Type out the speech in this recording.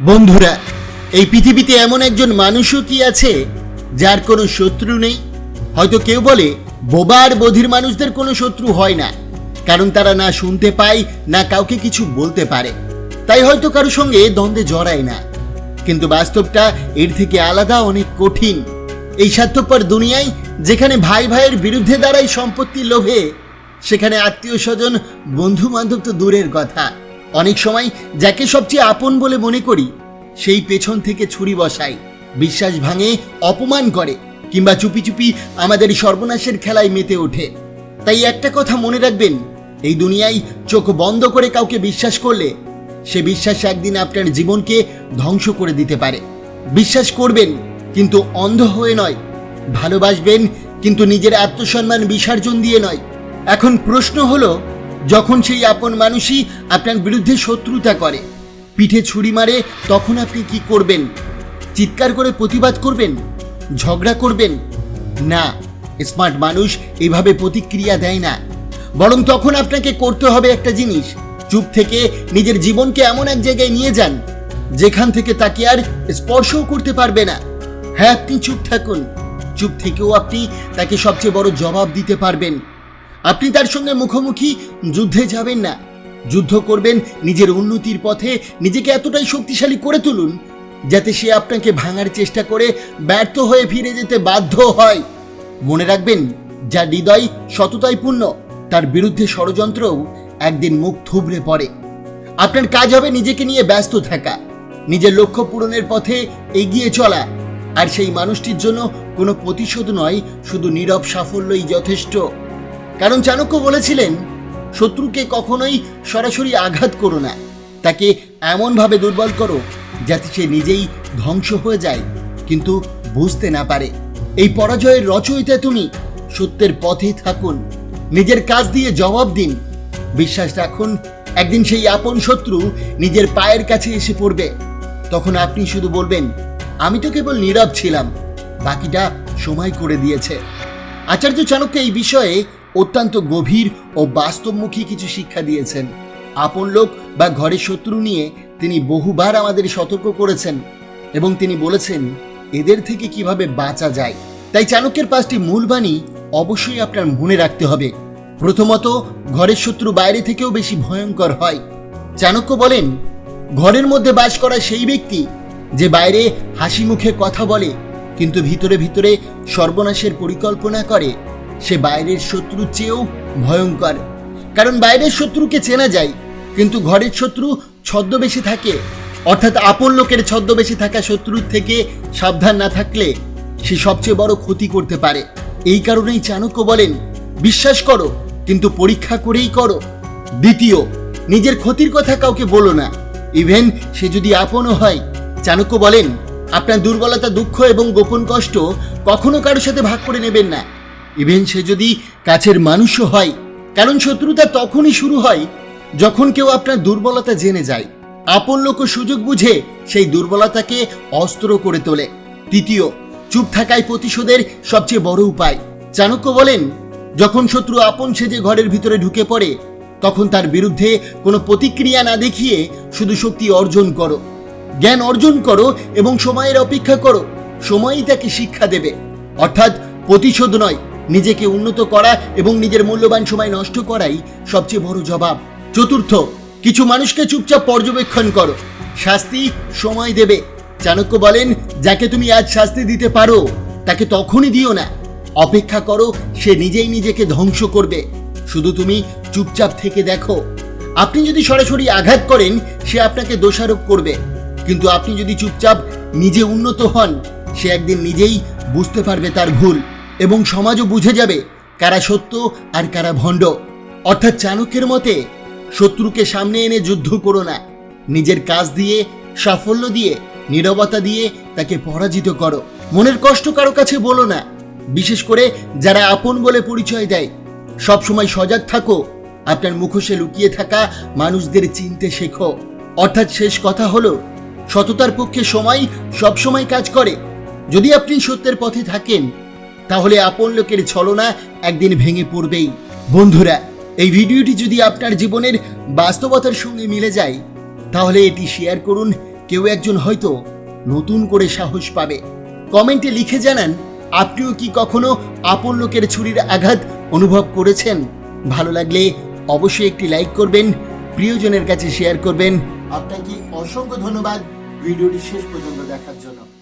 বন্ধুরা, এই পৃথিবীতে এমন একজন মানুষও কি আছে যার কোনো শত্রু নেই? হয়তো কেউ বলে বোবা আর বধির মানুষদের কোনো শত্রু হয় না, কারণ তারা না শুনতে পায় না কাউকে কিছু বলতে পারে, তাই হয়তো কারোর সঙ্গে দ্বন্দ্বে জড়ায় না। কিন্তু বাস্তবটা এর থেকে আলাদা, অনেক কঠিন। এই স্বার্থপর দুনিয়ায় যেখানে ভাই ভাইয়ের বিরুদ্ধে দাঁড়ায় সম্পত্তির লোভে, সেখানে আত্মীয় স্বজন বন্ধু বান্ধব তো দূরের কথা, অনেক সময় যাকে সবচেয়ে আপন বলে মনে করি সেই পেছন থেকে ছুরি বসায়, বিশ্বাস ভাঙে, অপমান করে, কিংবা চুপি চুপি আমাদের সর্বনাশের খেলায় মেতে ওঠে। তাই একটা কথা মনে রাখবেন, এই দুনিয়ায় চোখ বন্ধ করে কাউকে বিশ্বাস করলে সে বিশ্বাস একদিন আপনার জীবনকে ধ্বংস করে দিতে পারে। বিশ্বাস করবেন কিন্তু অন্ধ হয়ে নয়, ভালোবাসবেন কিন্তু নিজের আত্মসম্মান বিসর্জন দিয়ে নয়। এখন প্রশ্ন হলো, যখন সেই আপন মানুষই আপনার বিরুদ্ধে শত্রুতা করে, পিঠে ছুরি মারে, তখন আপনি কি করবেন? চিৎকার করে প্রতিবাদ করবেন? ঝগড়া করবেন? না, স্মার্ট মানুষ এইভাবে প্রতিক্রিয়া দেয় না। বরং তখন আপনাকে করতে হবে একটা জিনিস, চুপ থেকে নিজের জীবনকে এমন এক জায়গায় নিয়ে যান যেখান থেকে তাকে আর স্পর্শও করতে পারবে না। হ্যাঁ, আপনি চুপ থাকুন, চুপ থেকেও আপনি তাকে সবচেয়ে বড় জবাব দিতে পারবেন। আপনি তার সঙ্গে মুখোমুখি যুদ্ধে যাবেন না, যুদ্ধ করবেন নিজের উন্নতির পথে। নিজেকে এতটাই শক্তিশালী করে তুলুন যাতে সে আপনাকে ভাঙার চেষ্টা করে ব্যর্থ হয়ে ফিরে যেতে বাধ্য হয়। মনে রাখবেন, যার হৃদয় সততায় পূর্ণ, তার বিরুদ্ধে ষড়যন্ত্রও একদিন মুখ থুবড়ে পড়ে। আপনার কাজ হবে নিজেকে নিয়ে ব্যস্ত থাকা, নিজের লক্ষ্য পূরণের পথে এগিয়ে চলা। আর সেই মানুষটির জন্য কোনো প্রতিশোধ নয়, শুধু নীরব সাফল্যই যথেষ্ট। কারণ চাণক্য বলেছিলেন, শত্রুকে কখনোই সরাসরি আঘাত করো না, তাকে এমনভাবে দুর্বল করো যাতে সে নিজেই ধ্বংস হয়ে যায় কিন্তু বুঝতে না পারে। এই পরাজয়ের রচয়িতা তুমি, সত্যের পথে থাকুন, নিজের কাজ দিয়ে জবাব দিন। বিশ্বাস রাখুন, একদিন সেই আপন শত্রু নিজের পায়ের কাছে এসে পড়বে। তখন আপনি শুধু বলবেন, আমি তো কেবল নীরব ছিলাম, বাকিটা সময় করে দিয়েছে। আচার্য চাণক্য এই বিষয়ে অত্যন্ত গভীর ও বাস্তবমুখী কিছু শিক্ষা দিয়েছেন। আপন লোক বা ঘরের শত্রু নিয়ে তিনি বহুবার আমাদের সতর্ক করেছেন এবং তিনি বলেছেন এদের থেকে কিভাবে বাঁচা যায়। তাই চাণক্যের 5টি মূল বাণী অবশ্যই আপনার মনে রাখতে হবে। প্রথমত, ঘরের শত্রু বাইরে থেকেও বেশি ভয়ঙ্কর হয়। চাণক্য বলেন, ঘরের মধ্যে বাস করা সেই ব্যক্তি যে বাইরে হাসি মুখে কথা বলে কিন্তু ভিতরে ভিতরে সর্বনাশের পরিকল্পনা করে, সে বাইরের শত্রুর চেয়েও ভয়ঙ্কর। কারণ বাইরের শত্রুকে চেনা যায়, কিন্তু ঘরের শত্রু ছদ্মবেশে থাকে। অর্থাৎ আপন লোকের ছদ্মবেশে থাকা শত্রুর থেকে সাবধান না থাকলে সে সবচেয়ে বড় ক্ষতি করতে পারে। এই কারণেই চাণক্য বলেন, বিশ্বাস করো কিন্তু পরীক্ষা করেই করো। দ্বিতীয়, নিজের ক্ষতির কথা কাউকে বলো না, ইভেন সে যদি আপনও হয়। চাণক্য বলেন, আপনার দুর্বলতা, দুঃখ এবং গোপন কষ্ট কখনো কারোর সাথে ভাগ করে নেবেন না, ইভেন সে যদি কাছের মানুষও হয়। কারণ শত্রুতা তখনই শুরু হয় যখন কেউ আপনার দুর্বলতা জেনে যায়। আপন লোকও সুযোগ বুঝে সেই দুর্বলতাকে অস্ত্র করে তোলে। তৃতীয়, চুপ থাকাই প্রতিশোধের সবচেয়ে বড় উপায়। চাণক্য বলেন, যখন শত্রু আপন সেজে ঘরের ভিতরে ঢুকে পড়ে, তখন তার বিরুদ্ধে কোনো প্রতিক্রিয়া না দেখিয়ে শুধু শক্তি অর্জন করো, জ্ঞান অর্জন করো এবং সময়ের অপেক্ষা করো। সময়ই তাকে শিক্ষা দেবে। অর্থাৎ প্রতিশোধ নয়, নিজেকে উন্নত করা এবং নিজের মূল্যবান সময় নষ্ট করাই সবচেয়ে বড় জবাব। চতুর্থ, কিছু মানুষকে চুপচাপ পর্যবেক্ষণ করো, শাস্তি সময় দেবে। চাণক্য বলেন, যাকে তুমি আজ শাস্তি দিতে পারো তাকে তখনই দিও না, অপেক্ষা করো, সে নিজেই নিজেকে ধ্বংস করবে। শুধু তুমি চুপচাপ থেকে দেখো। আপনি যদি সরাসরি আঘাত করেন, সে আপনাকে দোষারোপ করবে, কিন্তু আপনি যদি চুপচাপ নিজে উন্নত হন, সে একদিন নিজেই বুঝতে পারবে তার ভুল, এবং সমাজও বুঝে যাবে কারা সত্য আর কারা ভণ্ড। অর্থাৎ চাণক্যের মতে, শত্রুকে সামনে এনে যুদ্ধ করো না, নিজের কাজ দিয়ে, সাফল্য দিয়ে, নীরবতা দিয়ে তাকে পরাজিত করো। মনের কষ্ট কারো কাছে বলো না, বিশেষ করে যারা আপন বলে পরিচয় দেয়। সবসময় সজাগ থাকো, আপনার মুখোশে লুকিয়ে থাকা মানুষদের চিনতে শেখো। অর্থাৎ শেষ কথা হলো, সততার পক্ষে সময় সবসময় কাজ করে। যদি আপনি সত্যের পথে থাকেন, তাহলে আপন লোকের ছলনা একদিন ভেঙে পড়বেই। বন্ধুরা, এই ভিডিওটি যদি আপনার জীবনের বাস্তবতার সঙ্গে মিলে যায়, তাহলে এটি শেয়ার করুন, কেউ একজন হয়তো নতুন করে সাহস পাবে। কমেন্টে লিখে জানান, আপনিও কি কখনো আপন লোকের ছুরির আঘাত অনুভব করেছেন? ভালো লাগলে অবশ্যই একটি লাইক করবেন, প্রিয়জনের কাছে শেয়ার করবেন। আপনাকে অসংখ্য ধন্যবাদ ভিডিওটি শেষ পর্যন্ত দেখার জন্য।